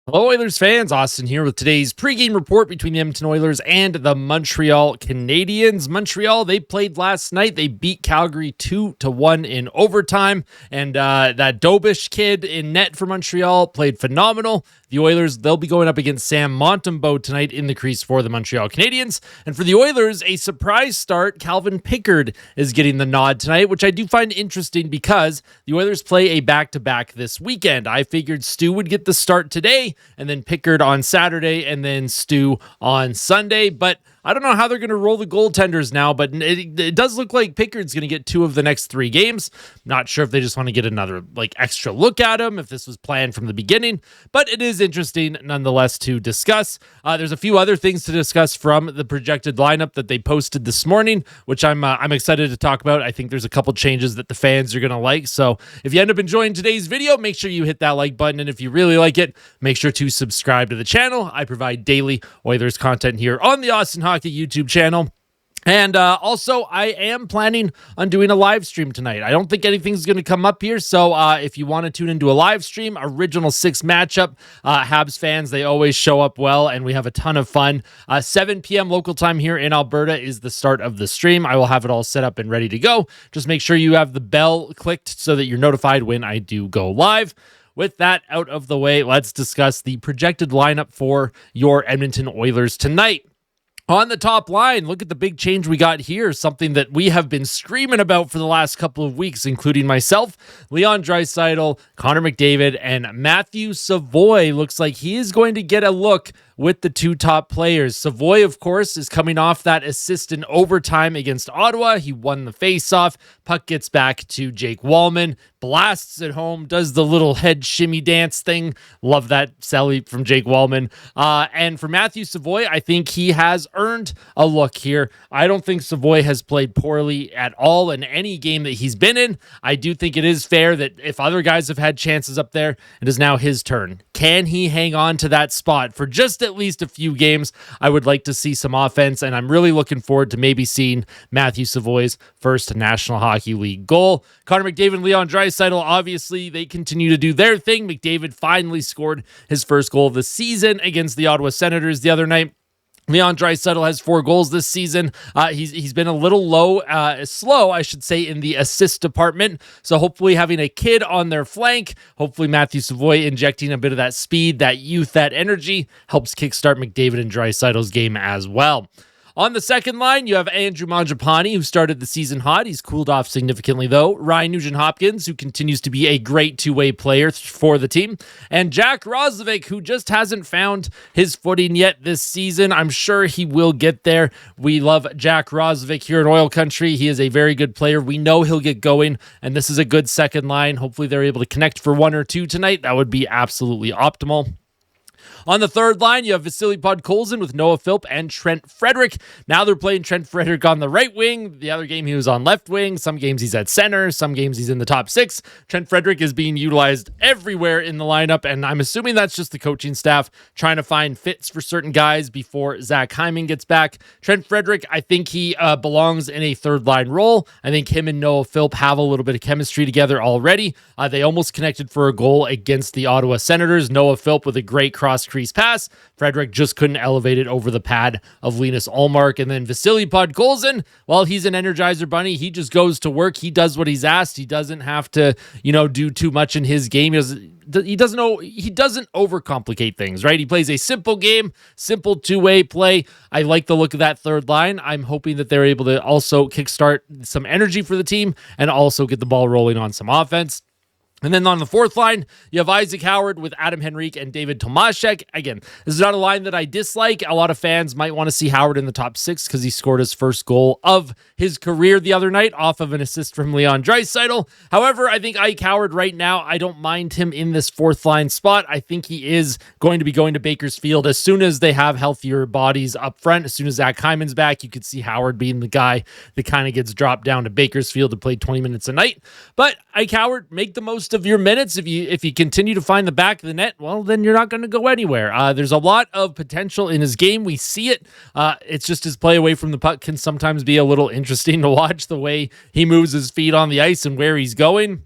Hello, Oilers fans. Austin here with today's pregame report between the Edmonton Oilers and the Montreal Canadiens. Montreal, they played last night. They beat Calgary 2-1 in overtime. And that Dobish kid in net for Montreal played phenomenal. The Oilers, they'll be going up against Sam Montembeault tonight in the crease for the Montreal Canadiens. And for the Oilers, a surprise start. Calvin Pickard is getting the nod tonight, which I do find interesting because the Oilers play a back-to-back this weekend. I figured Stu would get the start today, and then Pickard on Saturday, and then Stu on Sunday. But I don't know how they're going to roll the goaltenders now, but it does look like Pickard's going to get 2 of the next 3 games. Not sure if they just want to get another extra look at him, if this was planned from the beginning, but it is interesting nonetheless to discuss. There's a few other things to discuss from the projected lineup that they posted this morning, which I'm excited to talk about. I think there's a couple changes that the fans are going to like. So if you end up enjoying today's video, make sure you hit that like button. And if you really like it, make sure to subscribe to the channel. I provide daily Oilers content here on the Austin Hockey YouTube channel. And also, I am planning on doing a live stream tonight. I don't think anything's going to come up here, so if you want to tune into a live stream, Original 6 matchup, Habs fans, they always show up well, and we have a ton of fun. 7 p.m. local time here in Alberta is the start of the stream. I will have it all set up and ready to go. Just make sure you have the bell clicked so that you're notified when I do go live. With that out of the way, let's discuss the projected lineup for your Edmonton Oilers tonight. On the top line, look at the big change we got here, something that we have been screaming about for the last couple of weeks, including myself, Leon Draisaitl, Connor McDavid, and Matthew Savoie. Looks like he is going to get a look with the 2 top players. Savoie, of course, is coming off that assist in overtime against Ottawa. He won the faceoff. Puck gets back to Jake Wallman, blasts it home, does the little head shimmy dance thing. Love that Sally from Jake Wallman. And for Matthew Savoie, I think he has earned a look here. I don't think Savoie has played poorly at all in any game that he's been in. I do think it is fair that if other guys have had chances up there, it is now his turn. Can he hang on to that spot for just at least a few games? I would like to see some offense, and I'm really looking forward to maybe seeing Matthew Savoie's first National Hockey League goal. Connor McDavid and Leon Draisaitl, obviously, they continue to do their thing. McDavid finally scored his first goal of the season against the Ottawa Senators the other night. Leon Draisaitl has 4 goals this season. He's been a little slow, I should say, in the assist department. So hopefully having a kid on their flank, hopefully Matthew Savoie injecting a bit of that speed, that youth, that energy, helps kickstart McDavid and Draisaitl's game as well. On the second line, you have Andrew Mangiapane, who started the season hot. He's cooled off significantly, though. Ryan Nugent-Hopkins, who continues to be a great two-way player for the team. And Jack Roslovic, who just hasn't found his footing yet this season. I'm sure he will get there. We love Jack Roslovic here in Oil Country. He is a very good player. We know he'll get going, and this is a good second line. Hopefully they're able to connect for 1 or 2 tonight. That would be absolutely optimal. On the third line, you have Vasily Podkolzin with Noah Philp and Trent Frederic. Now they're playing Trent Frederic on the right wing. The other game he was on left wing. Some games he's at center. Some games he's in the top 6. Trent Frederic is being utilized everywhere in the lineup, and I'm assuming that's just the coaching staff trying to find fits for certain guys before Zach Hyman gets back. Trent Frederic, I think he belongs in a third line role. I think him and Noah Philp have a little bit of chemistry together already. They almost connected for a goal against the Ottawa Senators. Noah Philp with a great cross-crease pass. Frederic just couldn't elevate it over the pad of Linus Ullmark. And then Vasily Podkolzin, well, he's an Energizer bunny. He just goes to work. He does what he's asked. He doesn't have to, do too much in his game. He doesn't overcomplicate things, right? He plays a simple game, simple two-way play. I like the look of that third line. I'm hoping that they're able to also kickstart some energy for the team and also get the ball rolling on some offense. And then on the fourth line, you have Isaac Howard with Adam Henrique and David Tomaszek. Again, this is not a line that I dislike. A lot of fans might want to see Howard in the top 6 because he scored his first goal of his career the other night off of an assist from Leon Draisaitl. However, I think Ike Howard right now, I don't mind him in this fourth line spot. I think he is going to be going to Bakersfield as soon as they have healthier bodies up front. As soon as Zach Hyman's back, you could see Howard being the guy that kind of gets dropped down to Bakersfield to play 20 minutes a night. But Ike Howard, make the most of your minutes. If you continue to find the back of the net, well, then you're not going to go anywhere. There's a lot of potential in his game. We see it. It's just his play away from the puck can sometimes be a little interesting to watch, the way he moves his feet on the ice and where he's going.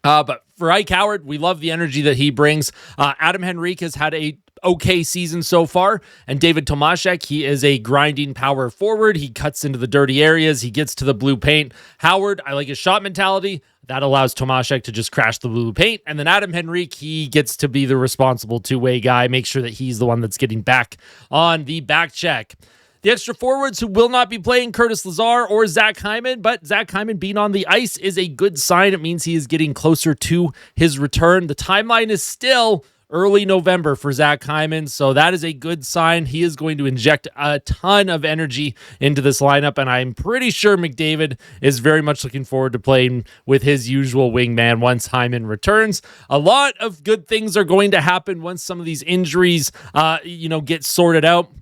But for Ike Howard, we love the energy that he brings. Adam Henrique has had a okay season so far, and David Tomaszek, he is a grinding power forward. He cuts into the dirty areas. He gets to the blue paint. Howard, I like his shot mentality. That allows Tomaszek to just crash the blue paint. And then Adam Henrique, he gets to be the responsible two-way guy, make sure that he's the one that's getting back on the back check. The extra forwards who will not be playing, Curtis Lazar or Zach Hyman, but Zach Hyman being on the ice is a good sign. It means he is getting closer to his return. The timeline is still early November for Zach Hyman, so that is a good sign. He is going to inject a ton of energy into this lineup, and I'm pretty sure McDavid is very much looking forward to playing with his usual wingman once Hyman returns. A lot of good things are going to happen once some of these injuries, get sorted out.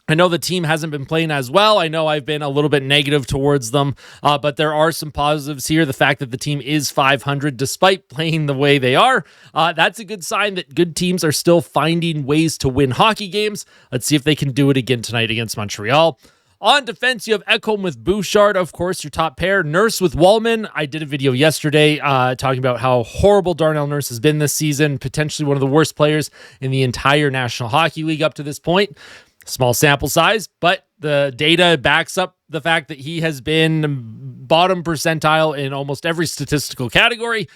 I know the team hasn't been playing as well. I know I've been a little bit negative towards them, but there are some positives here. The fact that the team is 500 despite playing the way they are, that's a good sign that good teams are still finding ways to win hockey games. Let's see if they can do it again tonight against Montreal. On defense, you have Ekholm with Bouchard, of course, your top pair. Nurse with Wallman. I did a video yesterday talking about how horrible Darnell Nurse has been this season, potentially one of the worst players in the entire National Hockey League up to this point. Small sample size, but the data backs up the fact that he has been bottom percentile in almost every statistical category.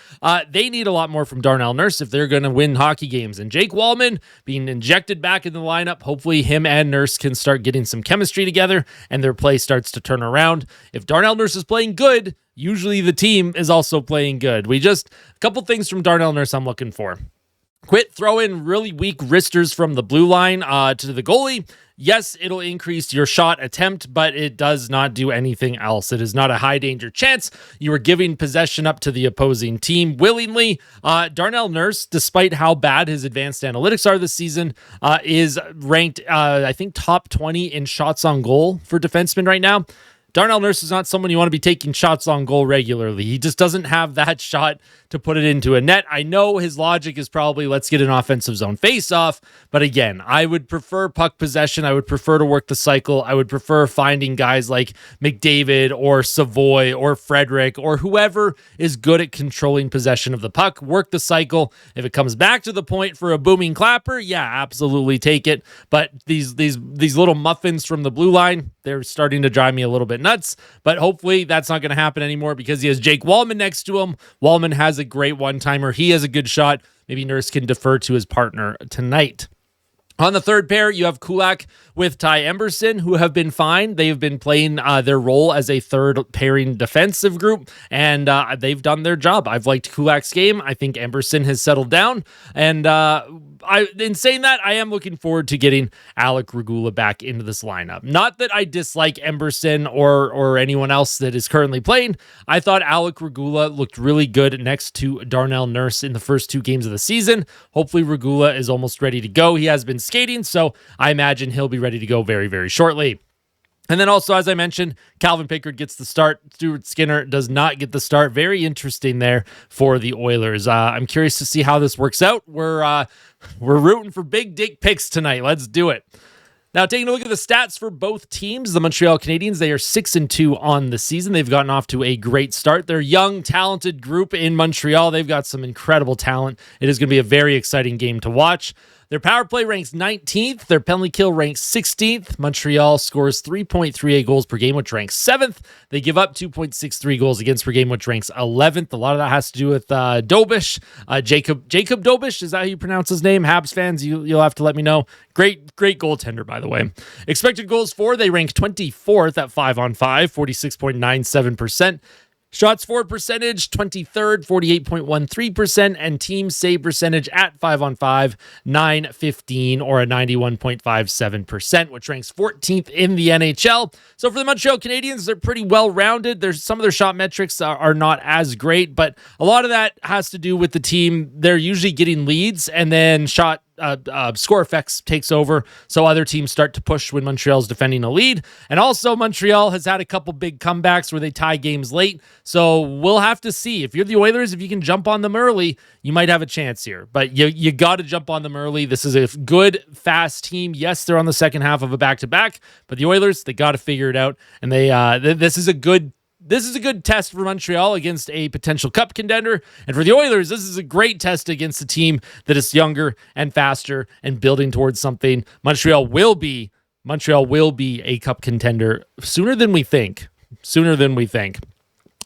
They need a lot more from Darnell Nurse if they're going to win hockey games. And Jake Wallman being injected back in the lineup, hopefully him and Nurse can start getting some chemistry together and their play starts to turn around. If Darnell Nurse is playing good, usually the team is also playing good. A couple things from Darnell Nurse I'm looking for. Quit throwing really weak wristers from the blue line to the goalie. Yes, it'll increase your shot attempt, but it does not do anything else. It is not a high danger chance. You are giving possession up to the opposing team willingly. Darnell Nurse, despite how bad his advanced analytics are this season, is ranked, I think, top 20 in shots on goal for defensemen right now. Darnell Nurse is not someone you want to be taking shots on goal regularly. He just doesn't have that shot to put it into a net. I know his logic is probably let's get an offensive zone face-off, but again, I would prefer puck possession. I would prefer to work the cycle. I would prefer finding guys like McDavid or Savoie or Frederick or whoever is good at controlling possession of the puck. Work the cycle. If it comes back to the point for a booming clapper, yeah, absolutely take it. But these little muffins from the blue line, they're starting to drive me a little bit nuts, but hopefully that's not going to happen anymore because he has Jake Wallman next to him. Wallman has a great one-timer. He has a good shot. Maybe Nurse can defer to his partner tonight. On the third pair, you have Kulak with Ty Emberson, who have been fine. They've been playing their role as a third pairing defensive group, and they've done their job. I've liked Kulak's game. I think Emberson has settled down, and in saying that, I am looking forward to getting Alec Regula back into this lineup. Not that I dislike Emberson or anyone else that is currently playing. I thought Alec Regula looked really good next to Darnell Nurse in the first two games of the season. Hopefully Regula is almost ready to go. He has been skating, so I imagine he'll be ready to go very, very shortly. And then also, as I mentioned, Calvin Pickard gets the start. Stuart Skinner does not get the start. Very interesting there for the Oilers. I'm curious to see how this works out. We're rooting for big dick picks tonight. Let's do it. Now, taking a look at the stats for both teams, the Montreal Canadiens, they are 6-2 on the season. They've gotten off to a great start. They're a young, talented group in Montreal. They've got some incredible talent. It is going to be a very exciting game to watch. Their power play ranks 19th. Their penalty kill ranks 16th. Montreal scores 3.38 goals per game, which ranks 7th. They give up 2.63 goals against per game, which ranks 11th. A lot of that has to do with Dobish. Jacob Dobish, is that how you pronounce his name? Habs fans, you'll have to let me know. Great goaltender, by the way. Expected goals for, they rank 24th at 5-on-5, 46.97%. Shots for percentage, 23rd, 48.13%, and team save percentage at 5-on-5, 915 or a 91.57%, which ranks 14th in the NHL. So for the Montreal Canadiens, they're pretty well-rounded. There's some of their shot metrics are not as great, but a lot of that has to do with the team. They're usually getting leads, and then score effects takes over, so other teams start to push when Montreal's defending a lead. And also, Montreal has had a couple big comebacks where they tie games late, so we'll have to see. If you're the Oilers, if you can jump on them early, you might have a chance here, but you got to jump on them early. This is a good, fast team. Yes, they're on the second half of a back-to-back, but the Oilers, they got to figure it out, and this is a good this is a good test for Montreal against a potential cup contender. And for the Oilers, this is a great test against a team that is younger and faster and building towards something. Montreal will be a cup contender sooner than we think.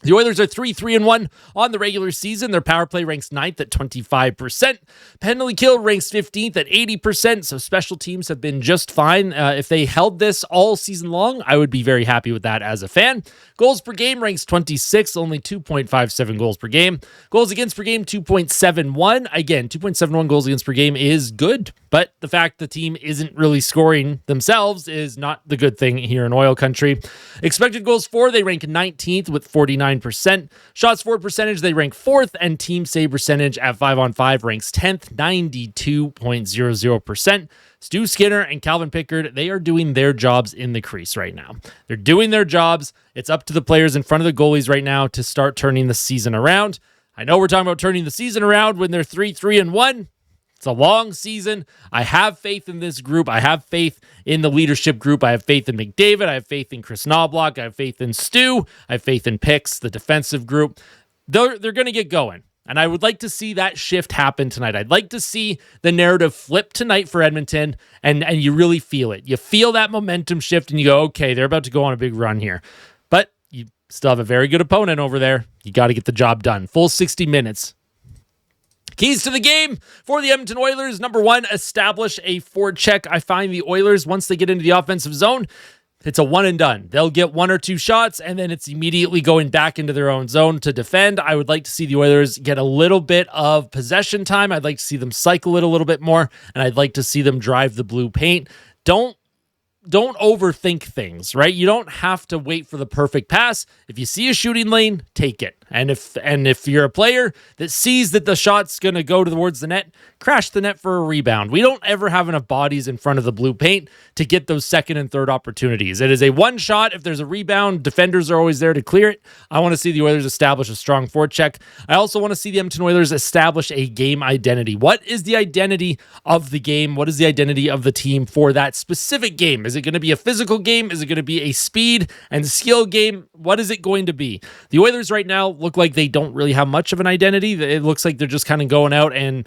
The Oilers are 3-3-1 on the regular season. Their power play ranks 9th at 25%. Penalty kill ranks 15th at 80%. So special teams have been just fine. If they held this all season long, I would be very happy with that as a fan. Goals per game ranks 26th, only 2.57 goals per game. Goals against per game, 2.71. Again, 2.71 goals against per game is good, but the fact the team isn't really scoring themselves is not the good thing here in Oil Country. Expected goals for, they rank 19th with 49%. Shots for percentage, they rank 4th, and team save percentage at 5-on-5 ranks 10th, 92.00%. Stu Skinner and Calvin Pickard, they are doing their jobs in the crease right now. They're doing their jobs. It's up to the players in front of the goalies right now to start turning the season around. I know we're talking about turning the season around when they're 3-3-1. It's a long season. I have faith in this group. I have faith in the leadership group. I have faith in McDavid. I have faith in Chris Knobloch. I have faith in Stu. I have faith in Picks, the defensive group. They're going to get going. And I would like to see that shift happen tonight. I'd like to see the narrative flip tonight for Edmonton, and you really feel it. You feel that momentum shift, and you go, okay, they're about to go on a big run here. But you still have a very good opponent over there. You got to get the job done. Full 60 minutes. Keys to the game for the Edmonton Oilers. Number one, establish a forecheck. I find the Oilers, once they get into the offensive zone, it's a one and done. They'll get one or two shots, and then it's immediately going back into their own zone to defend. I would like to see the Oilers get a little bit of possession time. I'd like to see them cycle it a little bit more, and I'd like to see them drive the blue paint. Don't overthink things, right? You don't have to wait for the perfect pass. If you see a shooting lane, take it. And if you're a player that sees that the shot's going to go towards the net, crash the net for a rebound. We don't ever have enough bodies in front of the blue paint to get those second and third opportunities. It is a one shot. If there's a rebound, defenders are always there to clear it. I want to see the Oilers establish a strong forecheck. I also want to see the Edmonton Oilers establish a game identity. What is the identity of the game? What is the identity of the team for that specific game? Is it going to be a physical game? Is it going to be a speed and skill game? What is it going to be? The Oilers right now look like they don't really have much of an identity. It looks like they're just kind of going out and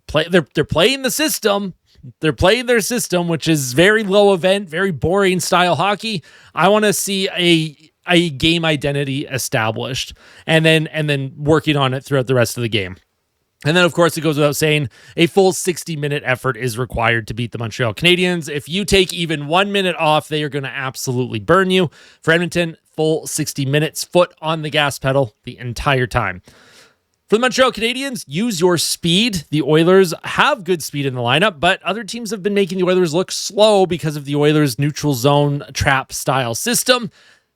play. They're playing the system. They're playing their system, which is very low event, very boring style hockey. I want to see a game identity established and then working on it throughout the rest of the game. And then, of course, it goes without saying, a full 60-minute effort is required to beat the Montreal Canadiens. If you take even 1 minute off, they are going to absolutely burn you. For Edmonton, full 60 minutes, foot on the gas pedal the entire time. For the Montreal Canadiens, use your speed. The Oilers have good speed in the lineup, but other teams have been making the Oilers look slow because of the Oilers' neutral zone trap style system.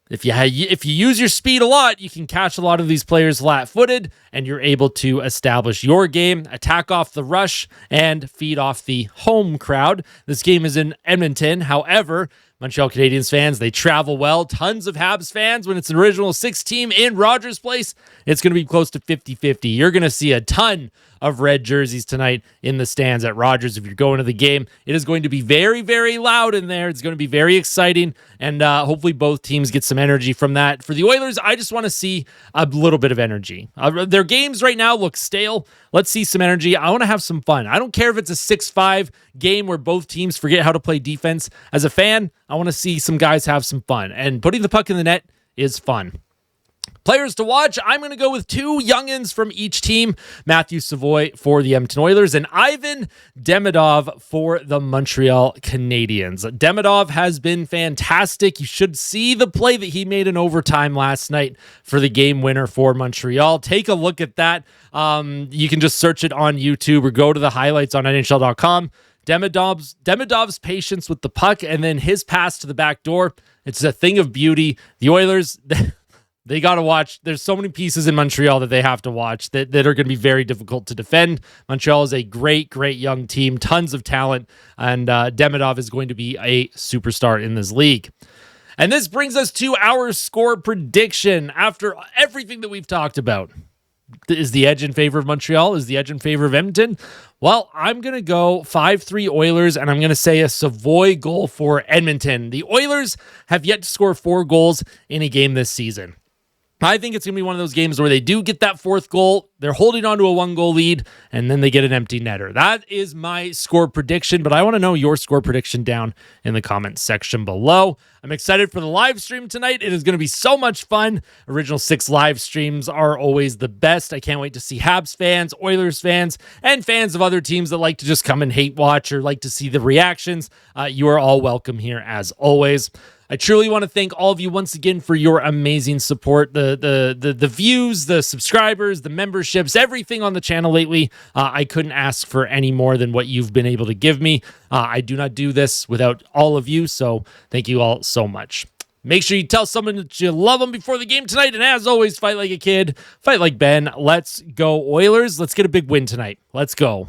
If you use your speed a lot, you can catch a lot of these players flat-footed, and you're able to establish your game, attack off the rush, and feed off the home crowd. This game is in Edmonton. However, Montreal Canadiens fans, they travel well. Tons of Habs fans. When it's an original six team in Rogers Place, it's going to be close to 50-50. You're going to see a ton of red jerseys tonight in the stands at Rogers if you're going to the game. It is going to be very, very loud in there. It's going to be very exciting, and hopefully both teams get some energy from that. For the Oilers, I just want to see a little bit of energy. Their games right now look stale. Let's see some energy. I want to have some fun. I don't care if it's a 6-5 game where both teams forget how to play defense. As a fan, I want to see some guys have some fun, and putting the puck in the net is fun. Players to watch, I'm going to go with two youngins from each team. Matt Savoie for the Edmonton Oilers and Ivan Demidov for the Montreal Canadiens. Demidov has been fantastic. You should see the play that he made in overtime last night for the game winner for Montreal. Take a look at that. You can just search it on YouTube or go to the highlights on NHL.com. Demidov's patience with the puck and then his pass to the back door. It's a thing of beauty. The Oilers... They got to watch. There's so many pieces in Montreal that they have to watch that are going to be very difficult to defend. Montreal is a great, great young team, tons of talent, and Demidov is going to be a superstar in this league. And this brings us to our score prediction after everything that we've talked about. Is the edge in favor of Montreal? Is the edge in favor of Edmonton? Well, I'm going to go 5-3 Oilers, and I'm going to say a Savoie goal for Edmonton. The Oilers have yet to score 4 goals in a game this season. I think it's going to be one of those games where they do get that 4th goal, they're holding on to a 1-goal lead, and then they get an empty netter. That is my score prediction, but I want to know your score prediction down in the comments section below. I'm excited for the live stream tonight. It is going to be so much fun. Original 6 live streams are always the best. I can't wait to see Habs fans, Oilers fans, and fans of other teams that like to just come and hate watch or like to see the reactions. You are all welcome here as always. I truly want to thank all of you once again for your amazing support, the views, the subscribers, the memberships, everything on the channel lately. I couldn't ask for any more than what you've been able to give me. I do not do this without all of you, so thank you all so much. Make sure you tell someone that you love them before the game tonight, and as always, fight like a kid, fight like Ben. Let's go Oilers. Let's get a big win tonight. Let's go.